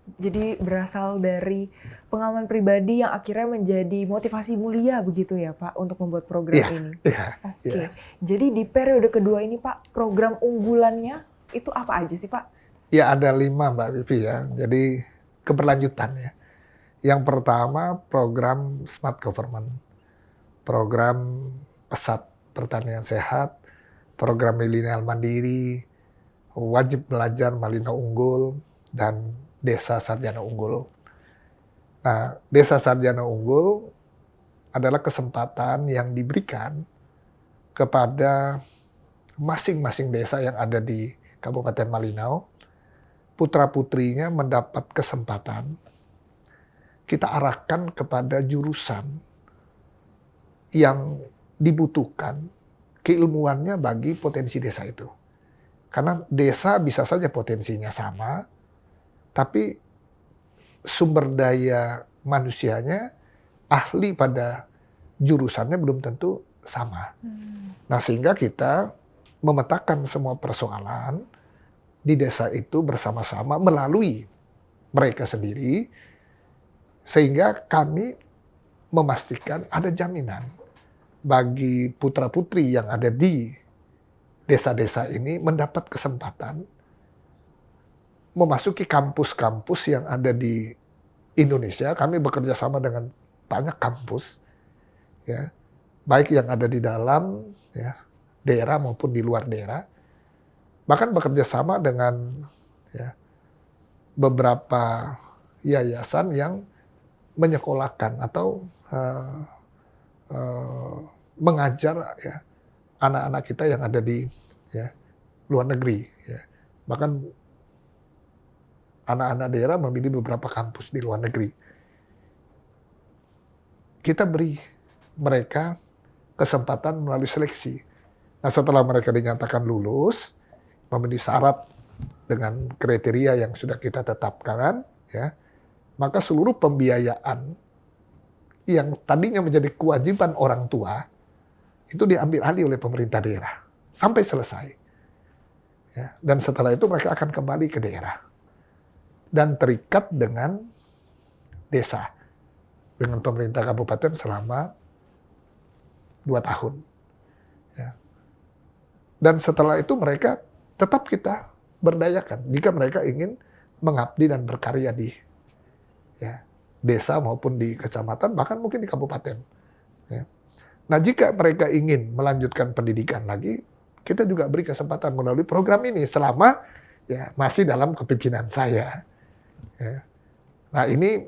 Jadi berasal dari pengalaman pribadi yang akhirnya menjadi motivasi mulia begitu ya Pak untuk membuat program ini. Iya. Oke. Jadi di periode kedua ini Pak, program unggulannya itu apa aja sih Pak? Ya ada 5 Mbak Vivi ya. Jadi keberlanjutannya. Yang pertama program Smart Government, program Pesat Pertanian Sehat, program Milenial Mandiri, Wajib Belajar Malino Unggul, dan Desa Sarjana Unggul. Nah, Desa Sarjana Unggul adalah kesempatan yang diberikan kepada masing-masing desa yang ada di Kabupaten Malinau. Putra-putrinya mendapat kesempatan, kita arahkan kepada jurusan yang dibutuhkan keilmuannya bagi potensi desa itu. Karena desa bisa saja potensinya sama, tapi sumber daya manusianya, ahli pada jurusannya belum tentu sama. Nah, sehingga kita memetakan semua persoalan di desa itu bersama-sama melalui mereka sendiri, sehingga kami memastikan ada jaminan bagi putra-putri yang ada di desa-desa ini mendapat kesempatan memasuki kampus-kampus yang ada di Indonesia. Kami bekerja sama dengan banyak kampus, ya, baik yang ada di dalam ya, daerah maupun di luar daerah. Bahkan bekerja sama dengan ya, beberapa yayasan yang menyekolahkan atau mengajar ya, anak-anak kita yang ada di ya, luar negeri. Ya. Bahkan anak-anak daerah memilih beberapa kampus di luar negeri. Kita beri mereka kesempatan melalui seleksi. Nah, setelah mereka dinyatakan lulus, memenuhi syarat dengan kriteria yang sudah kita tetapkan, ya, maka seluruh pembiayaan yang tadinya menjadi kewajiban orang tua itu diambil alih oleh pemerintah daerah sampai selesai. Ya, dan setelah itu mereka akan kembali ke daerah dan terikat dengan desa, dengan pemerintah kabupaten selama 2 tahun. Ya. Dan setelah itu mereka tetap kita berdayakan jika mereka ingin mengabdi dan berkarya di desa maupun di kecamatan, bahkan mungkin di kabupaten. Ya. Nah, jika mereka ingin melanjutkan pendidikan lagi, kita juga beri kesempatan melalui program ini selama masih dalam kepemimpinan saya. Ya. Nah, ini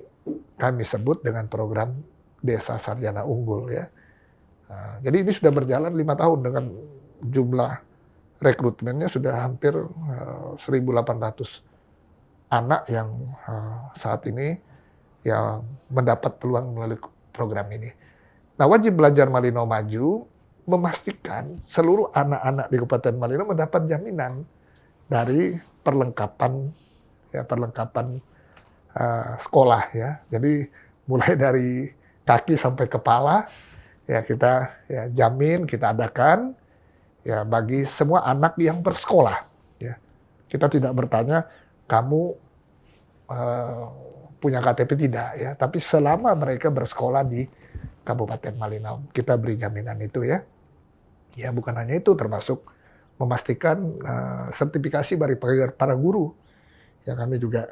kami sebut dengan program Desa Sarjana Unggul. Ya. Nah, jadi ini sudah berjalan 5 tahun dengan jumlah rekrutmennya sudah hampir 1.800 anak yang saat ini mendapat peluang melalui program ini. Nah, Wajib Belajar Malino Maju memastikan seluruh anak-anak di Kabupaten Malino mendapat jaminan dari perlengkapan sekolah ya. Jadi mulai dari kaki sampai kepala kita jamin, kita adakan bagi semua anak yang bersekolah. Ya. Kita tidak bertanya kamu punya KTP tidak ya, tapi selama mereka bersekolah di Kabupaten Malino, kita beri jaminan itu ya. Ya, bukan hanya itu, termasuk memastikan sertifikasi bagi para guru. Ya, kami juga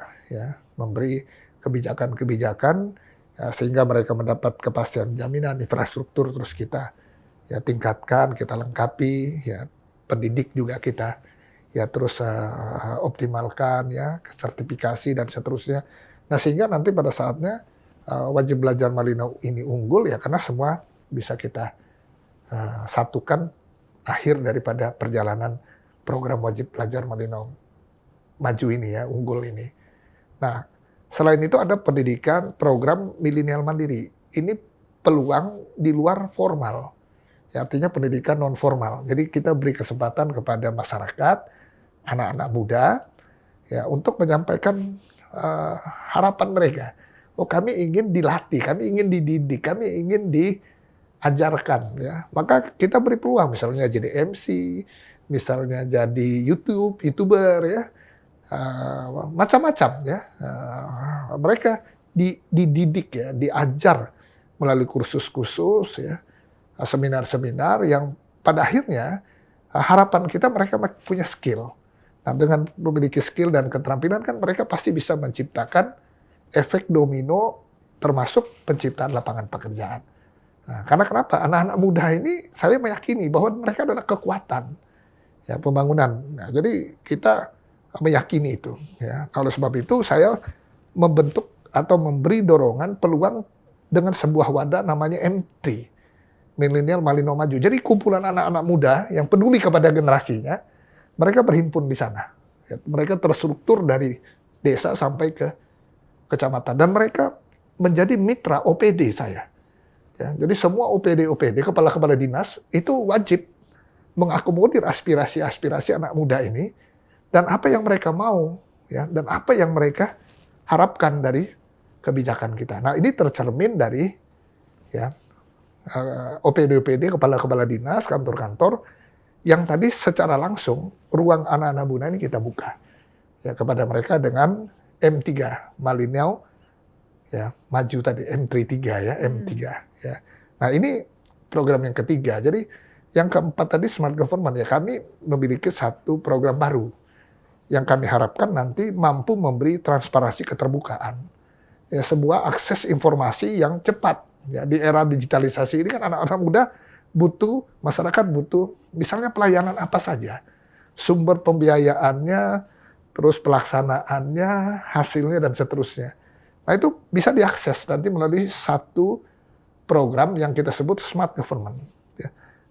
memberi kebijakan-kebijakan sehingga mereka mendapat kepastian jaminan infrastruktur, terus kita tingkatkan, kita lengkapi, pendidik juga kita terus optimalkan sertifikasi dan seterusnya. Nah, sehingga nanti pada saatnya Wajib Belajar Malino ini unggul karena semua bisa kita satukan akhir daripada perjalanan program Wajib Belajar Malino Maju ini unggul ini. Nah, selain itu ada pendidikan program milenial mandiri. Ini peluang di luar formal. Ya, artinya pendidikan non formal. Jadi kita beri kesempatan kepada masyarakat, anak-anak muda untuk menyampaikan harapan mereka. Oh, kami ingin dilatih, kami ingin dididik, kami ingin diajarkan Maka kita beri peluang misalnya jadi MC, misalnya jadi YouTuber macam-macam mereka dididik diajar melalui kursus-kursus seminar-seminar yang pada akhirnya harapan kita mereka punya skill. Nah, dengan memiliki skill dan keterampilan kan mereka pasti bisa menciptakan efek domino termasuk penciptaan lapangan pekerjaan. Nah, karena kenapa? Anak-anak muda ini saya meyakini bahwa mereka adalah kekuatan pembangunan. Nah, jadi kita meyakini itu. Oleh sebab itu saya membentuk atau memberi dorongan peluang dengan sebuah wadah namanya M3, Milenial Malino Maju. Jadi kumpulan anak-anak muda yang peduli kepada generasinya, mereka berhimpun di sana. Mereka terstruktur dari desa sampai ke kecamatan. Dan mereka menjadi mitra OPD saya. Jadi semua OPD, kepala-kepala dinas, itu wajib mengakomodir aspirasi-aspirasi anak muda ini. Dan apa yang mereka mau, dan apa yang mereka harapkan dari kebijakan kita. Nah, ini tercermin dari OPD, kepala-kepala dinas, kantor-kantor, yang tadi secara langsung ruang anak-anak muda ini kita buka kepada mereka dengan M3 Malino Maju tadi, M3 M3 Nah, ini program yang ketiga. Jadi yang keempat tadi smart government kami memiliki satu program baru yang kami harapkan nanti mampu memberi transparansi keterbukaan. Sebuah akses informasi yang cepat. Di era digitalisasi ini kan anak-anak muda masyarakat butuh misalnya pelayanan apa saja. Sumber pembiayaannya, terus pelaksanaannya, hasilnya, dan seterusnya. Nah, itu bisa diakses nanti melalui satu program yang kita sebut smart government.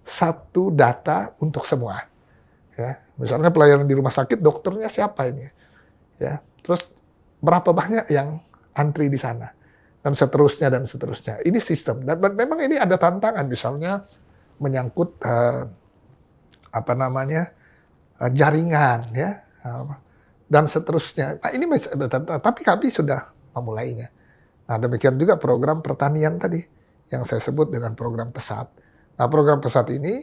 Satu data untuk semua. Misalnya pelayanan di rumah sakit, dokternya siapa ini? Terus berapa banyak yang antri di sana? Dan seterusnya, dan seterusnya. Ini sistem. Dan memang ini ada tantangan, misalnya menyangkut jaringan, dan seterusnya. Nah, ini masih ada tantangan, tapi kami sudah memulainya. Nah, demikian juga program pertanian tadi, yang saya sebut dengan program pesat. Nah, program Pesat ini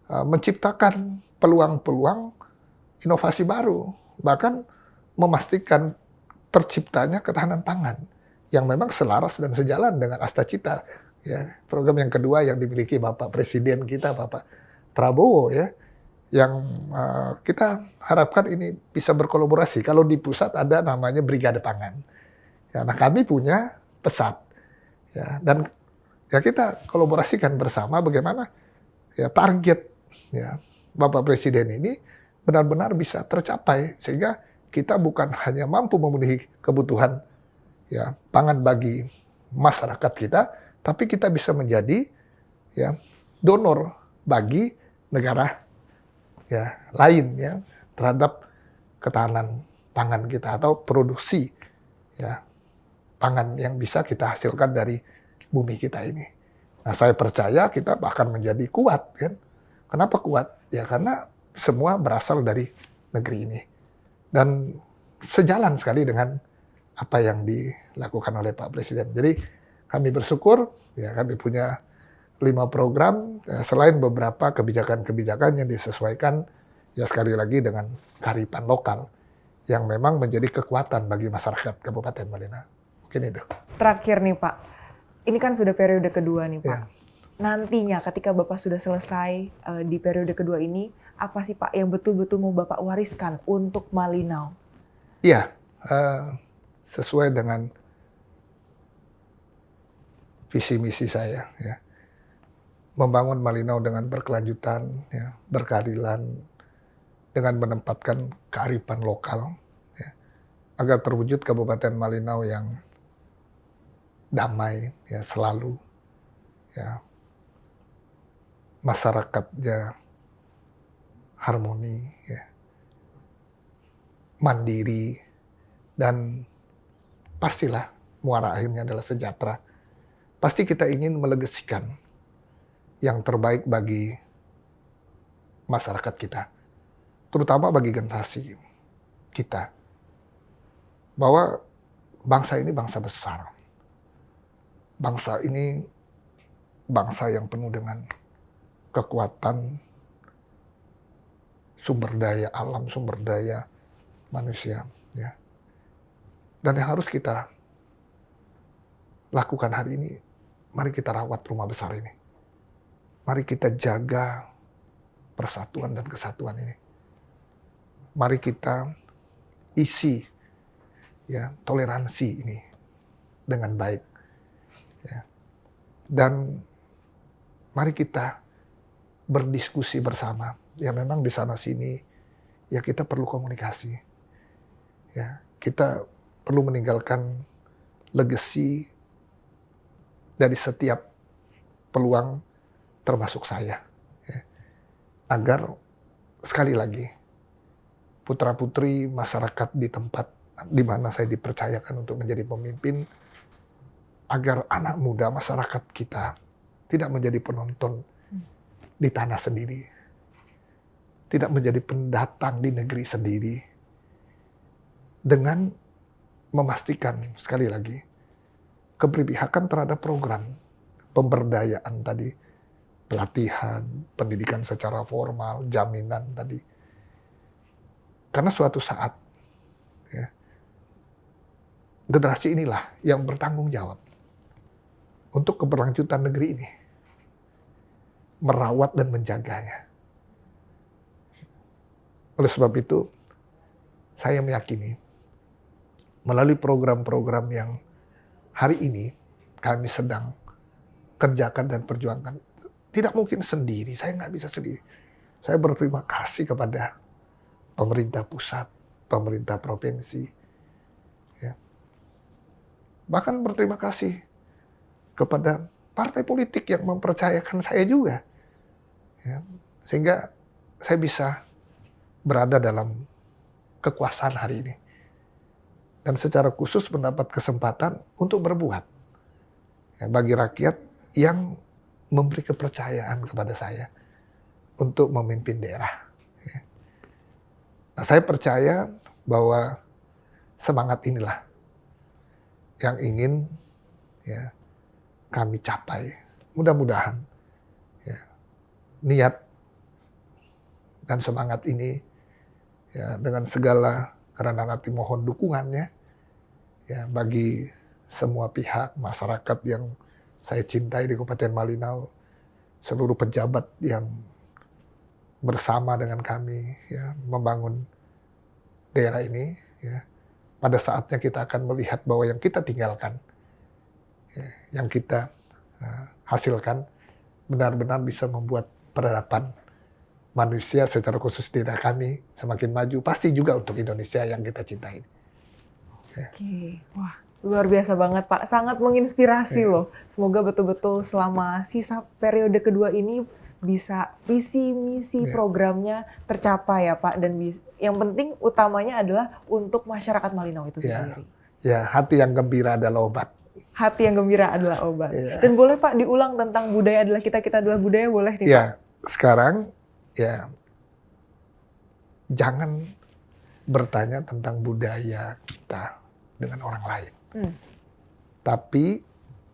menciptakan peluang-peluang inovasi baru, bahkan memastikan terciptanya ketahanan pangan yang memang selaras dan sejalan dengan Astacita, ya. Program yang kedua yang dimiliki Bapak Presiden kita, Bapak Prabowo, ya, yang kita harapkan ini bisa berkolaborasi. Kalau di pusat ada namanya Brigade Pangan. Ya, nah kami punya Pesat, ya, dan ya kita kolaborasikan bersama bagaimana ya target ya Bapak Presiden ini benar-benar bisa tercapai sehingga kita bukan hanya mampu memenuhi kebutuhan ya pangan bagi masyarakat kita, tapi kita bisa menjadi ya donor bagi negara ya lain ya terhadap ketahanan pangan kita atau produksi ya pangan yang bisa kita hasilkan dari bumi kita ini. Nah, saya percaya kita akan menjadi kuat kan. Kenapa kuat? Ya karena semua berasal dari negeri ini. Dan sejalan sekali dengan apa yang dilakukan oleh Pak Presiden. Jadi kami bersyukur ya kami punya 5 program ya, selain beberapa kebijakan-kebijakan yang disesuaikan ya sekali lagi dengan kearifan lokal yang memang menjadi kekuatan bagi masyarakat Kabupaten Malina. Mungkin itu. Terakhir nih Pak, ini kan sudah periode kedua nih Pak. Ya. Nantinya ketika Bapak sudah selesai di periode kedua ini, apa sih Pak yang betul-betul mau Bapak wariskan untuk Malinau? Iya, sesuai dengan visi misi saya, ya, membangun Malinau dengan berkelanjutan, ya, berkeadilan, dengan menempatkan kearifan lokal, ya, agar terwujud Kabupaten Malinau yang damai, ya, selalu, ya, masyarakatnya harmoni, ya, mandiri, dan pastilah muara akhirnya adalah sejahtera. Pasti kita ingin melegasikan yang terbaik bagi masyarakat kita, terutama bagi generasi kita, bahwa bangsa ini bangsa besar. Bangsa ini bangsa yang penuh dengan kekuatan sumber daya alam, sumber daya manusia, ya. Dan yang harus kita lakukan hari ini, mari kita rawat rumah besar ini. Mari kita jaga persatuan dan kesatuan ini. Mari kita isi ya toleransi ini dengan baik. Ya. Dan mari kita berdiskusi bersama. Ya memang di sana sini ya kita perlu komunikasi. Ya, kita perlu meninggalkan legacy dari setiap peluang termasuk saya. Ya. Agar sekali lagi putra-putri masyarakat di tempat di mana saya dipercayakan untuk menjadi pemimpin, agar anak muda masyarakat kita tidak menjadi penonton di tanah sendiri, tidak menjadi pendatang di negeri sendiri, dengan memastikan sekali lagi keberpihakan terhadap program pemberdayaan tadi, pelatihan, pendidikan secara formal, jaminan tadi. Karena suatu saat ya, generasi inilah yang bertanggung jawab untuk keberlanjutan negeri ini, merawat dan menjaganya. Oleh sebab itu, saya meyakini melalui program-program yang hari ini kami sedang kerjakan dan perjuangkan, tidak mungkin sendiri, saya nggak bisa sendiri. Saya berterima kasih kepada pemerintah pusat, pemerintah provinsi, ya. Bahkan berterima kasih kepada partai politik yang mempercayakan saya juga, ya. Sehingga saya bisa berada dalam kekuasaan hari ini. Dan secara khusus mendapat kesempatan untuk berbuat ya, bagi rakyat yang memberi kepercayaan kepada saya untuk memimpin daerah. Ya. Nah, saya percaya bahwa semangat inilah yang ingin ya, kami capai. Mudah-mudahan ya, niat dan semangat ini, ya, dengan segala kerendahan hati mohon dukungannya, ya, bagi semua pihak masyarakat yang saya cintai di Kabupaten Malinau, seluruh pejabat yang bersama dengan kami, ya, membangun daerah ini, ya. Pada saatnya kita akan melihat bahwa yang kita tinggalkan, ya, yang kita hasilkan benar-benar bisa membuat peradaban manusia secara khusus di daerah kami semakin maju, pasti juga untuk Indonesia yang kita cintai. Oke, wah, luar biasa banget Pak, sangat menginspirasi loh. Semoga betul-betul selama sisa periode kedua ini bisa visi misi programnya tercapai ya Pak, dan yang penting utamanya adalah untuk masyarakat Malinau itu sendiri. Ya, hati yang gembira adalah obat. Hati yang gembira adalah obat. Dan boleh Pak diulang tentang budaya adalah kita, kita adalah budaya, boleh nih Pak? Ya, sekarang ya jangan bertanya tentang budaya kita dengan orang lain. Tapi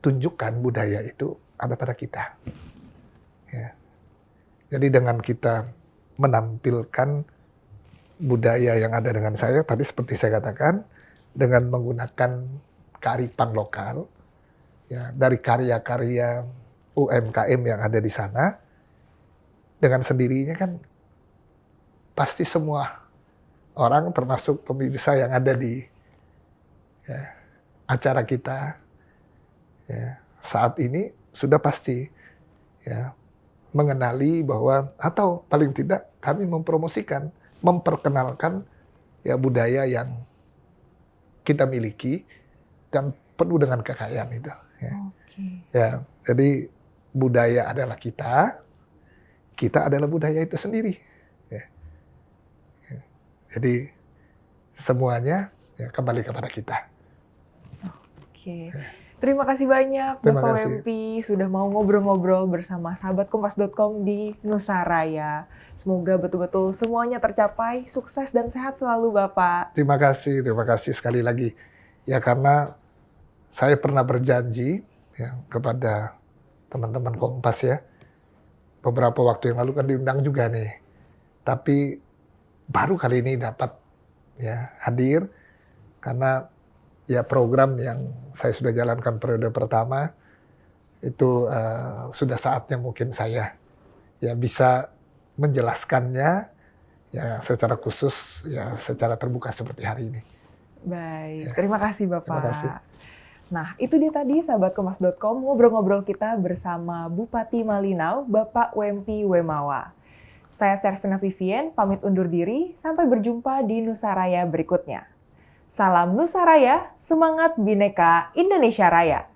tunjukkan budaya itu ada pada kita. Ya. Jadi dengan kita menampilkan budaya yang ada dengan saya, tadi seperti saya katakan, dengan menggunakan kearifan lokal, ya, dari karya-karya UMKM yang ada di sana, dengan sendirinya kan pasti semua orang termasuk pemirsa yang ada di acara kita saat ini sudah pasti mengenali bahwa, atau paling tidak kami mempromosikan, memperkenalkan budaya yang kita miliki dan penuh dengan kekayaan itu. Jadi budaya adalah kita adalah budaya itu sendiri. Jadi semuanya kembali kepada kita. Terima kasih banyak Bapak Wempi sudah mau ngobrol-ngobrol bersama sahabat Kompas.com di Nusa Raya. Semoga betul-betul semuanya tercapai, sukses dan sehat selalu Bapak. Terima kasih sekali lagi. Ya, karena saya pernah berjanji kepada teman-teman Kompas ya. Beberapa waktu yang lalu kan diundang juga nih. Tapi baru kali ini dapat hadir karena program yang saya sudah jalankan periode pertama itu sudah saatnya mungkin saya bisa menjelaskannya secara khusus secara terbuka seperti hari ini. Baik, terima kasih Bapak. Terima kasih. Nah, itu dia tadi sahabat Kompas.com ngobrol-ngobrol kita bersama Bupati Malinau, Bapak Wempi Wemawa. Saya Servina Vivien, pamit undur diri, sampai berjumpa di Nusa Raya berikutnya. Salam Nusa Raya, semangat Bhinneka Indonesia Raya.